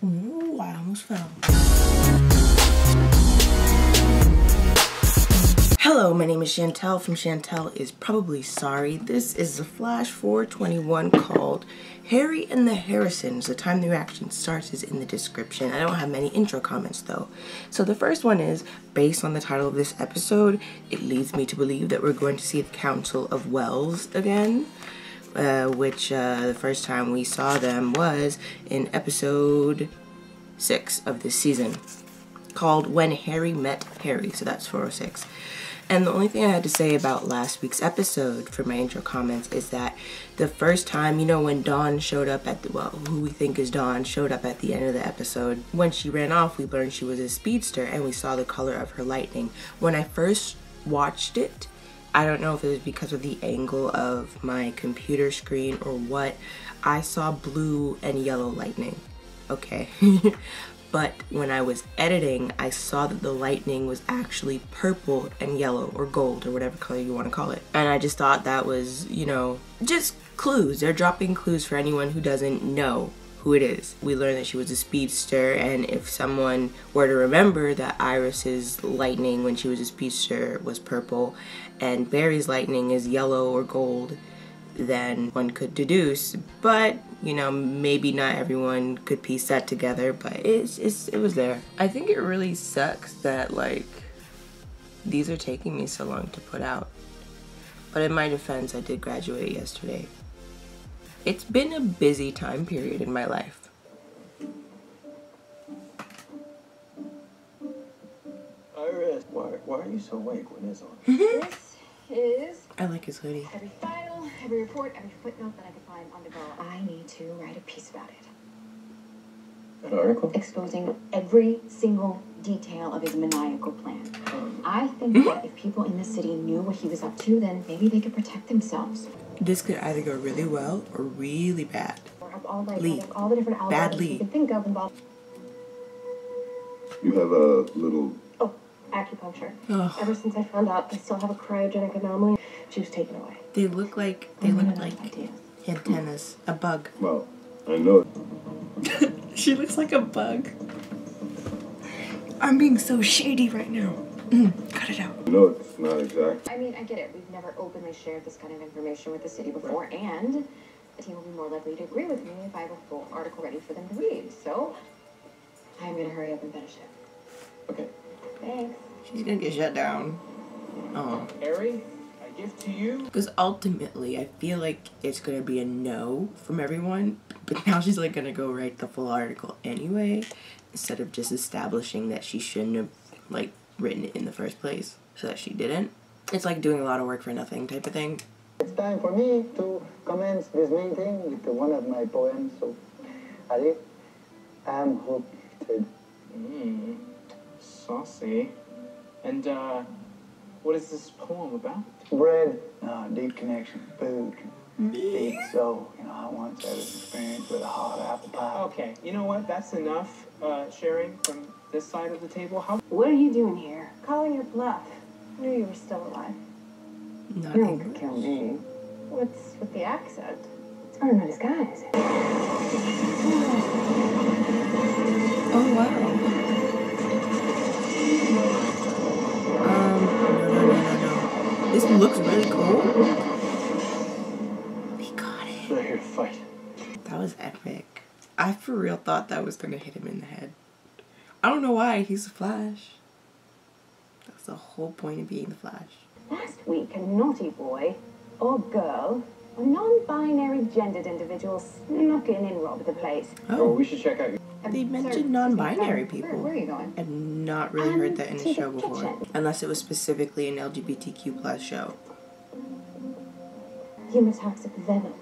Ooh, I almost fell. Hello, my name is Shantel from Shantel Is Probably Sorry. This is the Flash 421 called Harry and the Harrisons. The time the reaction starts is in the description. I don't have many intro comments though. So the first one is, based on the title of this episode, it leads me to believe that we're going to see the Council of Wells again. Which the first time we saw them was in episode 6 of this season, called When Harry Met Harry. So that's 406. And the only thing I had to say about last week's episode for my intro comments is that the first time, you know, when Dawn showed up at the, well, who we think is Dawn, showed up at the end of the episode, when she ran off, we learned she was a speedster and we saw the color of her lightning. When I first watched it, I don't know if it was because of the angle of my computer screen or what, I saw blue and yellow lightning. Okay. But when I was editing, I saw that the lightning was actually purple and yellow or gold or whatever color you want to call it. And I just thought that was, you know, just clues. They're dropping clues for anyone who doesn't know who it is. We learned that she was a speedster, and if someone were to remember that Iris's lightning when she was a speedster was purple and Barry's lightning is yellow or gold, then one could deduce, but you know, maybe not everyone could piece that together, but it was there. I think it really sucks that like these are taking me so long to put out, but in my defense, I did graduate yesterday. It's been a busy time period in my life. Iris, why are you so awake? What is on? This is I like his hoodie. every file, every report, every footnote that I could find on the go. I need to write a piece about it. An article? Exposing every single detail of his maniacal plan. I think that if people in the city knew what he was up to, then maybe they could protect themselves. This could either go really well or really bad. All Lead. the different Bad algorithms lead. you can think of involved. You have a little... Oh, acupuncture. Oh. Ever since I found out I still have a cryogenic anomaly, she was taken away. They look like Ideas. antennas. A bug. Well, I know. She looks like a bug. I'm being so shady right now. Cut it out. I know it's not exact. I mean, I get it. We've never openly shared this kind of information with the city before, and the team will be more likely to agree with me if I have a full article ready for them to read. So, I'm gonna hurry up and finish it. Okay. Thanks. She's gonna get shut down. Oh. Harry, I give to you. Because ultimately, I feel like it's gonna be a no from everyone. But now she's like gonna go write the full article anyway, instead of just establishing that she shouldn't have like written it in the first place, so that she didn't. It's like doing a lot of work for nothing type of thing. It's time for me to commence this meeting with one of my poems. So, Ali, I'm hooked. Saucy. And, what is this poem about? Bread, deep connection, food, deep soul. You know, I once had this experience with a hot apple pie. Okay, you know what? That's enough, sharing from this side of the table. How? What are you doing here? Calling your bluff. I knew you were still alive. Not You English. could kill me. What's with the accent? It's part of my disguise. Oh wow. No. This looks really cool. He got it. We're here to fight. That was epic. I for real thought that was gonna hit him in the head. I don't know why, he's the Flash. That's the whole point of being the Flash. Last week, a naughty boy or girl, a non-binary gendered individual snuck in and robbed the place. Oh, we should check out your... they Sir, mentioned non-binary excuse me, people. Where are you going? I've not really heard that in To a the show before. kitchen. Unless it was specifically an LGBTQ plus show. Hemotoxic venom.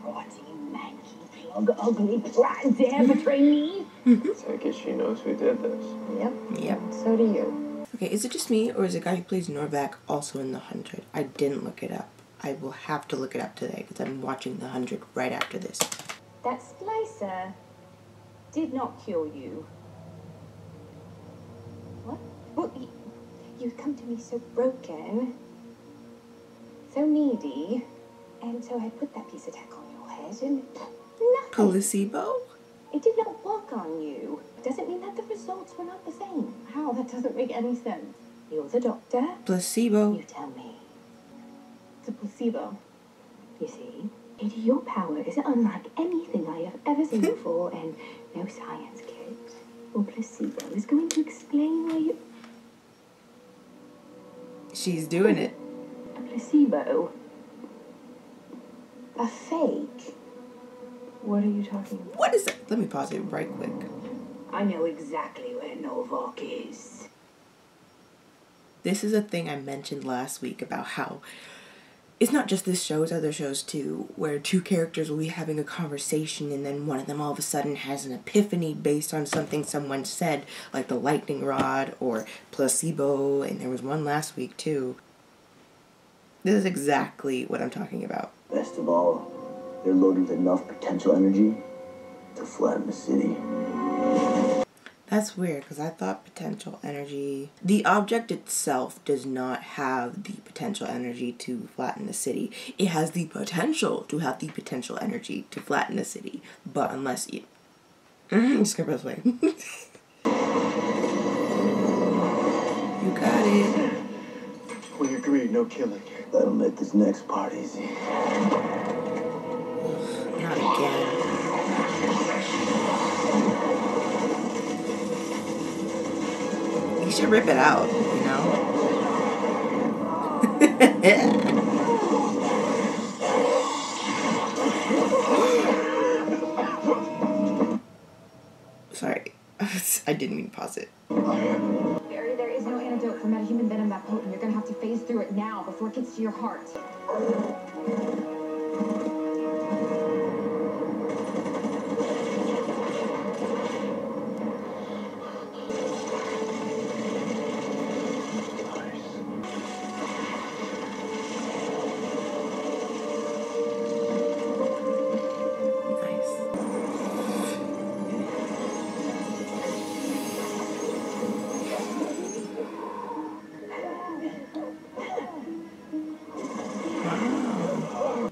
Rotty, manky, plug, ugly, brat, dare betray me. Take it she knows who did this. Yep. So do you. Okay, is it just me, or is the guy who plays Norvac also in The 100? I didn't look it up. I will have to look it up today, because I'm watching The 100 right after this. That splicer did not cure you. What? Well, you come to me so broken, so needy, and so I put that piece of tech on your head, and Nothing. Placebo? It did not work on you. It doesn't mean that the results were not the same. How? That doesn't make any sense. You're the doctor. Placebo. You tell me. It's a placebo. You see? Your power is unlike anything I have ever seen before, and no science kit or placebo is going to explain why you... She's doing it. A placebo? A fake? What are you talking about? What is that? Let me pause it right quick. I know exactly where Rework is. This is a thing I mentioned last week about how it's not just this show, it's other shows too, where two characters will be having a conversation and then one of them all of a sudden has an epiphany based on something someone said, like the lightning rod or placebo, and there was one last week too. This is exactly what I'm talking about. Best of all, they're loaded with enough potential energy to flatten the city. That's weird, because I thought potential energy... The object itself does not have the potential energy to flatten the city. It has the potential to have the potential energy to flatten the city. But unless you... I'm just gonna press play. You got it. We agreed, no killing. That'll make this next part easy. Not again. You should rip it out, you know? Sorry. I didn't mean to pause it. Barry, there is no antidote for metahuman venom that potent. You're gonna have to phase through it now before it gets to your heart.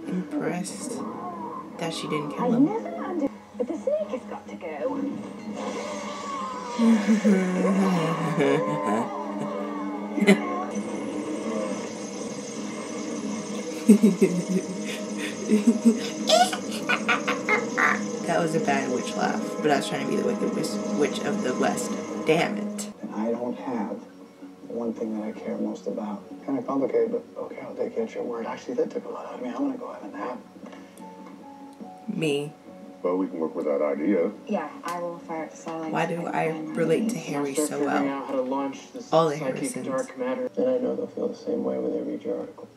Impressed that she didn't kill I him. never understood, but the snake has got to go. That was a bad witch laugh, but I was trying to be the wicked witch of the West. Damn it. And I don't have one thing that I care most about. Kind of complicated, but okay, I'll take you at your word. Actually, that took a lot out of me. I'm gonna go have a nap. Me. Well, we can work with that idea. Yeah, I will fire up the satellite. Why do I relate to Harry Start so figuring well? out how to launch this All the psychic Harrisons. dark matter. And I know they'll feel the same way when they read your article.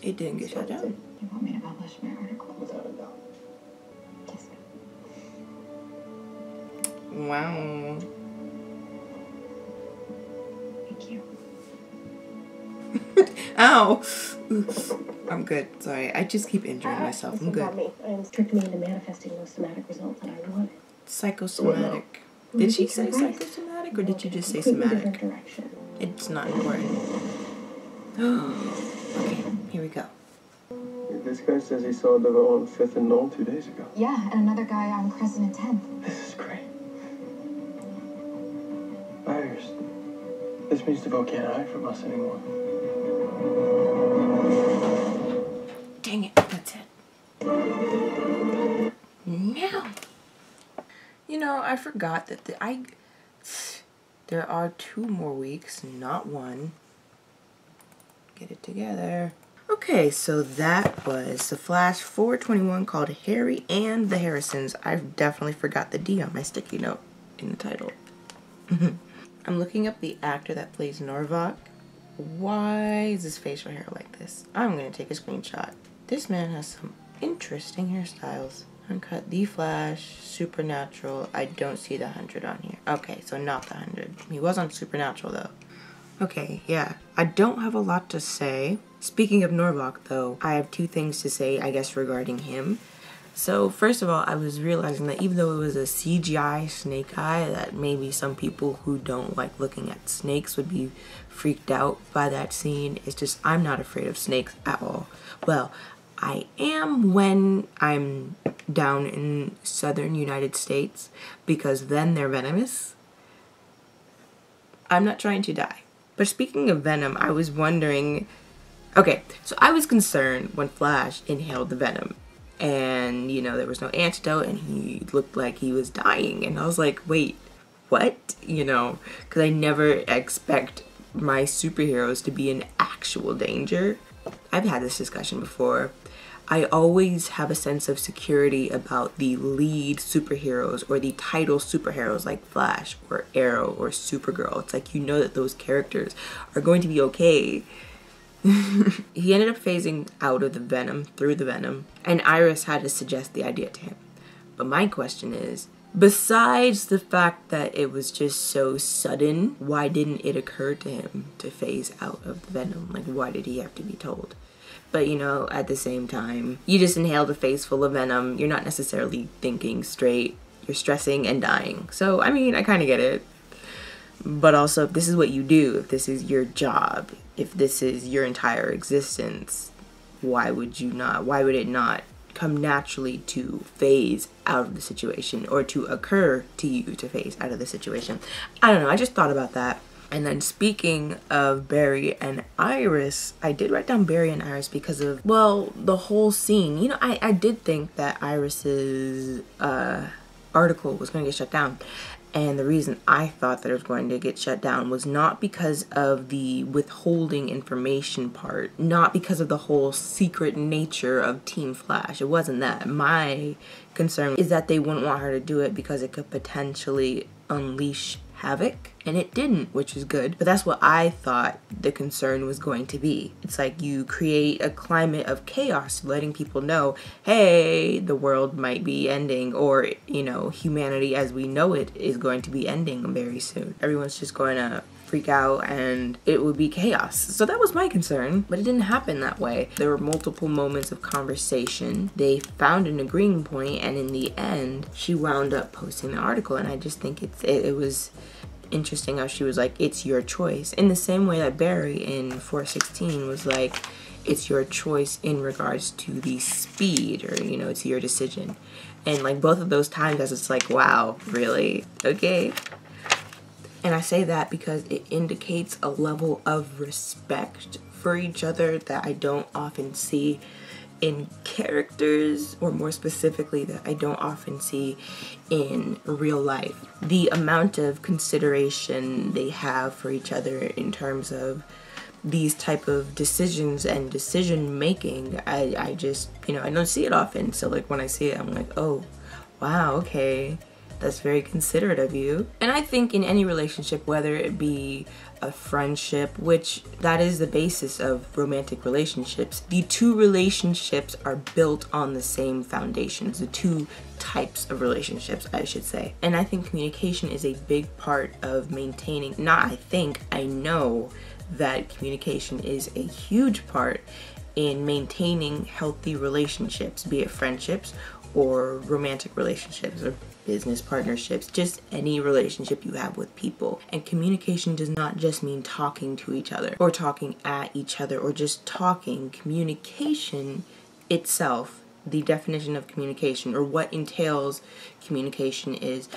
It didn't get shut down. You want me to publish my article? Without a doubt. Yes. Wow. Thank you. Ow! I'm good. Sorry. I just keep injuring myself. I'm good. Me. And tricked me into manifesting those somatic results that I wanted. Psychosomatic. Did she say psychosomatic or did you just say somatic? Direction. It's not important. Okay, here we go. This guy says he saw Devo on 5th and Knoll 2 days ago. Yeah, and another guy on Crescent and 10th. This is great. Iris, this means Devo can't hide from us anymore. Dang it, that's it. Now. You know, I forgot that there are 2 more weeks, not 1. Get it together. Okay, so that was the Flash 421 called Harry and the Harrisons. I definitely forgot the D on my sticky note in the title. I'm looking up the actor that plays Rework. Why is his facial hair like this? I'm going to take a screenshot. This man has some interesting hairstyles. Uncut, The Flash, Supernatural. I don't see the 100 on here. Okay, so not the 100. He was on Supernatural though. Okay, yeah. I don't have a lot to say. Speaking of Rework though, I have 2 things to say, I guess, regarding him. So first of all, I was realizing that even though it was a CGI snake eye, that maybe some people who don't like looking at snakes would be freaked out by that scene. It's just, I'm not afraid of snakes at all. Well, I am when I'm down in southern United States, because then they're venomous. I'm not trying to die. But speaking of venom, I was wondering, okay, so I was concerned when Flash inhaled the venom and, you know, there was no antidote and he looked like he was dying. And I was like, wait, what? You know, because I never expect my superheroes to be in actual danger. I've had this discussion before. I always have a sense of security about the lead superheroes or the title superheroes like Flash or Arrow or Supergirl. It's like, you know that those characters are going to be okay. He ended up phasing out of the venom, through the venom, and Iris had to suggest the idea to him. But my question is, besides the fact that it was just so sudden, why didn't it occur to him to phase out of the venom? Like, why did he have to be told? But, you know, at the same time, you just inhaled a face full of venom. You're not necessarily thinking straight. You're stressing and dying. So, I mean, I kind of get it. But also, if this is what you do, if this is your job, if this is your entire existence, why would it not come naturally to phase out of the situation, or to occur to you to phase out of the situation? I don't know. I just thought about that. And then speaking of Barry and Iris, I did write down Barry and Iris because of, well, the whole scene. You know, I did think that Iris's article was going to get shut down. And the reason I thought that it was going to get shut down was not because of the withholding information part, not because of the whole secret nature of Team Flash. It wasn't that. My concern is that they wouldn't want her to do it because it could potentially unleash havoc, and it didn't, which is good. But that's what I thought the concern was going to be. It's like you create a climate of chaos, letting people know, hey, the world might be ending, or, you know, humanity as we know it is going to be ending very soon. Everyone's just going to freak out and it would be chaos. So that was my concern, but it didn't happen that way. There were multiple moments of conversation. They found an agreeing point, and in the end, she wound up posting the article. And I just think it was interesting how she was like, it's your choice. In the same way that Barry in 416 was like, it's your choice in regards to the speed, or, you know, it's your decision. And like both of those times, it's like, wow, really? Okay. And I say that because it indicates a level of respect for each other that I don't often see in characters, or more specifically that I don't often see in real life. The amount of consideration they have for each other in terms of these type of decisions and decision making, I just, you know, I don't see it often. So like when I see it, I'm like, oh, wow, okay. That's very considerate of you. And I think in any relationship, whether it be a friendship, which that is the basis of romantic relationships, the two relationships are built on the same foundations, the two types of relationships, I should say. And I think communication is a big part of maintaining, I know that communication is a huge part in maintaining healthy relationships, be it friendships or romantic relationships or business partnerships, just any relationship you have with people. And communication does not just mean talking to each other or talking at each other or just talking. Communication itself, the definition of communication, or what entails communication, is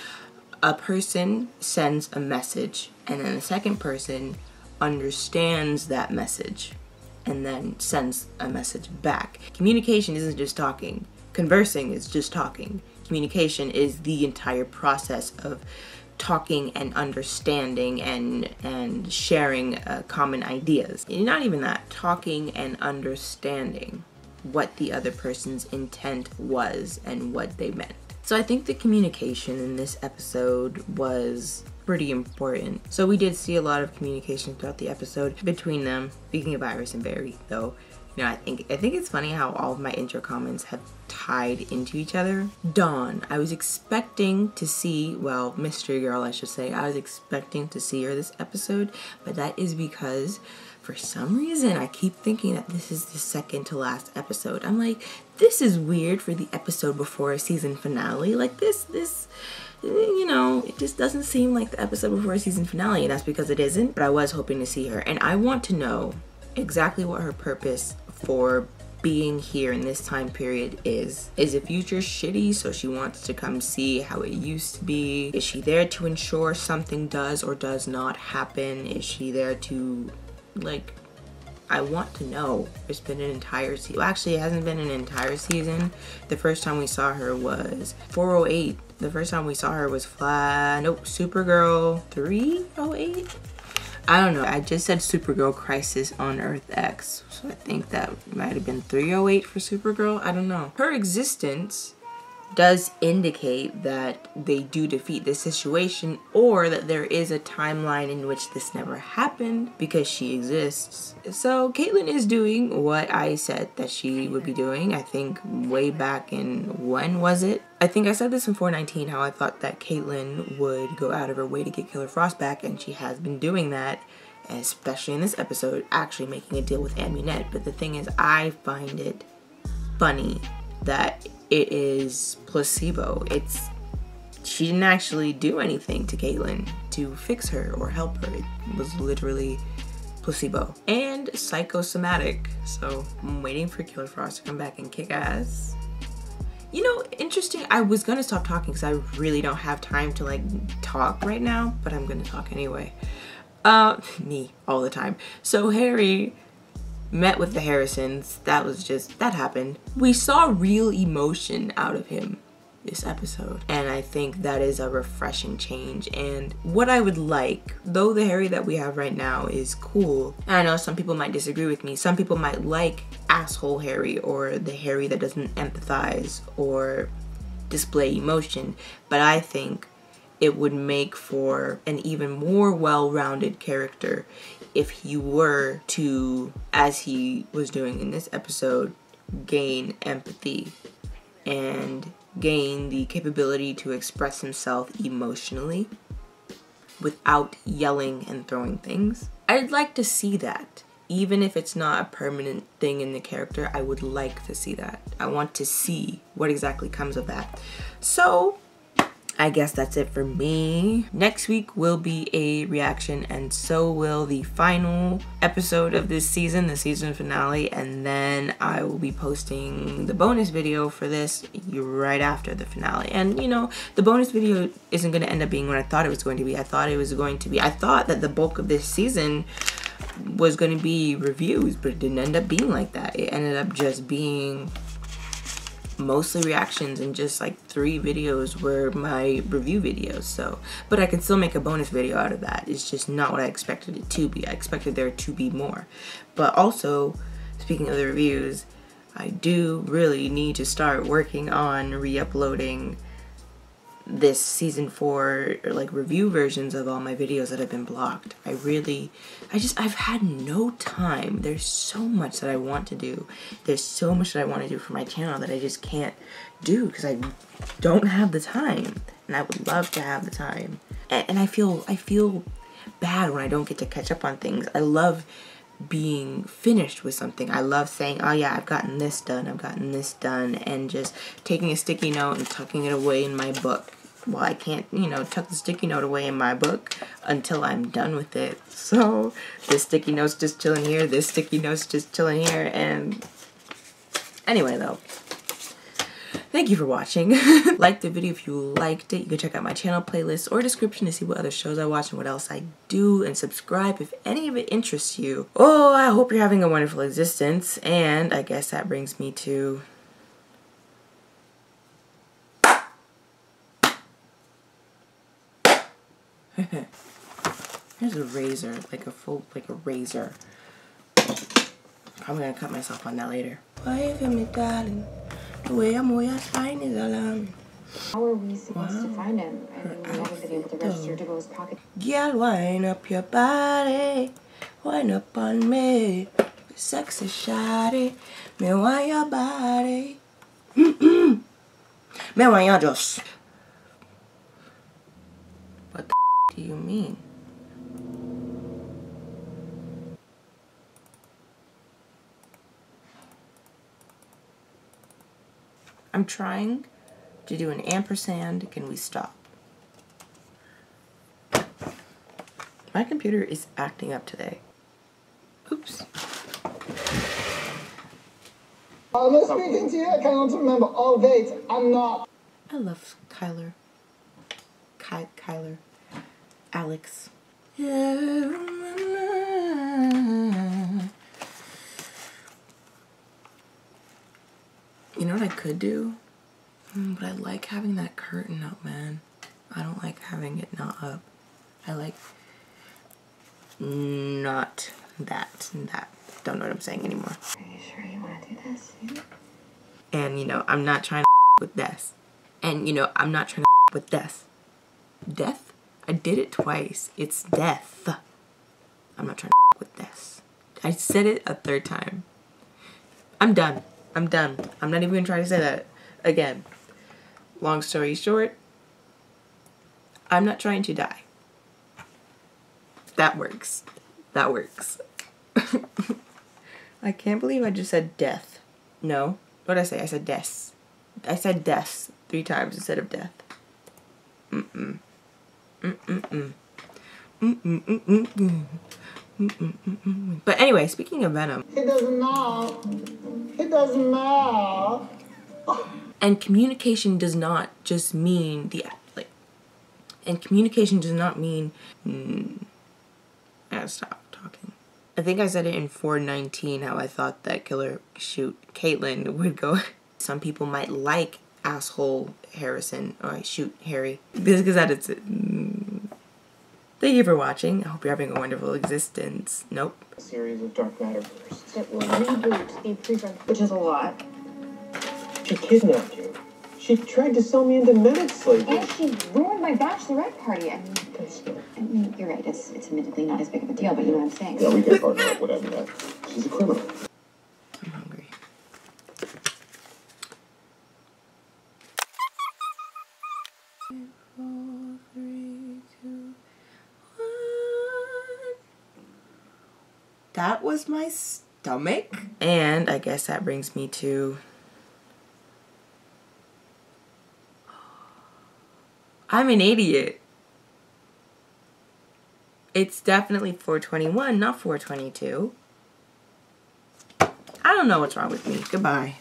a person sends a message and then the second person understands that message and then sends a message back. Communication isn't just talking. Conversing is just talking. Communication is the entire process of talking and understanding and sharing common ideas. And not even that, talking and understanding what the other person's intent was and what they meant. So I think the communication in this episode was pretty important. So we did see a lot of communication throughout the episode between them. Speaking of Iris and Barry, though, you know, I think it's funny how all of my intro comments have tied into each other. Dawn, I was expecting to see, well, Mystery Girl, I should say, I was expecting to see her this episode, but that is because for some reason I keep thinking that this is the second to last episode. I'm like, this is weird for the episode before a season finale. Like this, you know, it just doesn't seem like the episode before a season finale, and that's because it isn't. But I was hoping to see her, and I want to know exactly what her purpose for being here in this time period is. Is the future shitty, so she wants to come see how it used to be? Is she there to ensure something does or does not happen? Is she there to, like, I want to know. It's been an entire season. Well, actually, it hasn't been an entire season. The first time we saw her was 408. The first time we saw her was Supergirl 308? I don't know. I just said Supergirl Crisis on Earth X. So I think that might have been 308 for Supergirl. I don't know. Her existence does indicate that they do defeat this situation, or that there is a timeline in which this never happened because she exists. So Caitlin is doing what I said that she would be doing. I think way back in, when was it? I think I said this in 419, how I thought that Caitlin would go out of her way to get Killer Frost back, and she has been doing that, especially in this episode, actually making a deal with Amunet. But the thing is, I find it funny that it is placebo. She didn't actually do anything to Caitlin to fix her or help her. It was literally placebo and psychosomatic. So I'm waiting for Killer Frost to come back and kick ass. You know, interesting. I was gonna stop talking because I really don't have time to like talk right now, but I'm gonna talk anyway. Me all the time. So Harry met with the Harrisons. That happened. We saw real emotion out of him this episode, and I think that is a refreshing change. And what I would like, though the Harry that we have right now is cool, and I know some people might disagree with me, some people might like asshole Harry, or the Harry that doesn't empathize or display emotion, but I think it would make for an even more well-rounded character if he were to, as he was doing in this episode, gain empathy and gain the capability to express himself emotionally without yelling and throwing things. I'd like to see that. Even if it's not a permanent thing in the character, I would like to see that. I want to see what exactly comes of that. So I guess that's it for me. Next week will be a reaction, and so will the final episode of this season, the season finale, and then I will be posting the bonus video for this right after the finale. And you know, the bonus video isn't going to end up being what I thought it was going to be. I thought that the bulk of this season was going to be reviews, but it didn't end up being like that. It ended up just being mostly reactions, and just like 3 videos were my review videos. So, but I can still make a bonus video out of that. It's just not what I expected it to be. I expected there to be more. But also, speaking of the reviews, I do really need to start working on re-uploading this season 4 or like review versions of all my videos that have been blocked. I've had no time. There's so much that I want to do. There's so much that I want to do for my channel that I just can't do because I don't have the time, and I would love to have the time. And I feel bad when I don't get to catch up on things. I love being finished with something. I love saying, oh yeah, I've gotten this done, and just taking a sticky note and tucking it away in my book. Well, I can't, you know, tuck the sticky note away in my book until I'm done with it. So this sticky note's just chilling here, this sticky note's just chilling here, and anyway though, thank you for watching. Like the video if you liked it. You can check out my channel playlist or description to see what other shows I watch and what else I do, and subscribe if any of it interests you. Oh, I hope you're having a wonderful existence, and I guess that brings me to here's a razor, like a razor. I'm gonna cut myself on that later. Why for me, darling? The way I'm always fine is alarming. How are we supposed to find him? I mean, we haven't been able to register to go his pocket. Girl, wind up your body, wind up on me, sexy shawty. Me want your body. Me want your just. What the do you mean? I'm trying to do an ampersand. Can we stop? My computer is acting up today. Oops. Am I speaking to you? I cannot remember. Oh, wait, I'm not. I love Kyler. Kyler. Alex. You know what I could do? But I like having that curtain up, man. I don't like having it not up. I like not that. Don't know what I'm saying anymore. Are you sure you want to do this? And you know, I'm not trying to with death. And you know, I'm not trying to with death. Death? I did it twice. It's death. I'm not trying to with death. I said it a third time. I'm done. I'm done. I'm not even gonna try to say that again. Long story short, I'm not trying to die. That works. That works. I can't believe I just said death. No. What did I say? I said death. I said death 3 times instead of death. Mm-mm. Mm-mm-mm. Mm-mm-mm-mm-mm. Mm-mm-mm-mm. But anyway, speaking of Venom. He doesn't know. He doesn't know. And communication does not just mean and communication does not mean I gotta stop talking. I think I said it in 419 how I thought that Killer Shoot Caitlyn would go. Some people might like asshole Harrison or shoot Harry because that is it. Thank you for watching. I hope you're having a wonderful existence. Nope. A series of dark matter bursts. It will reboot the prefrontal, which is a lot. She kidnapped you. She tried to sell me into medic slavery. And she ruined my bachelorette party. I mean, you're right. It's admittedly not as big of a deal, but you know what I'm saying. Yeah, we can partner up, whatever that. She's a criminal. I'm hungry. That was my stomach. And I guess that brings me to... I'm an idiot. It's definitely 421, not 422. I don't know what's wrong with me. Goodbye.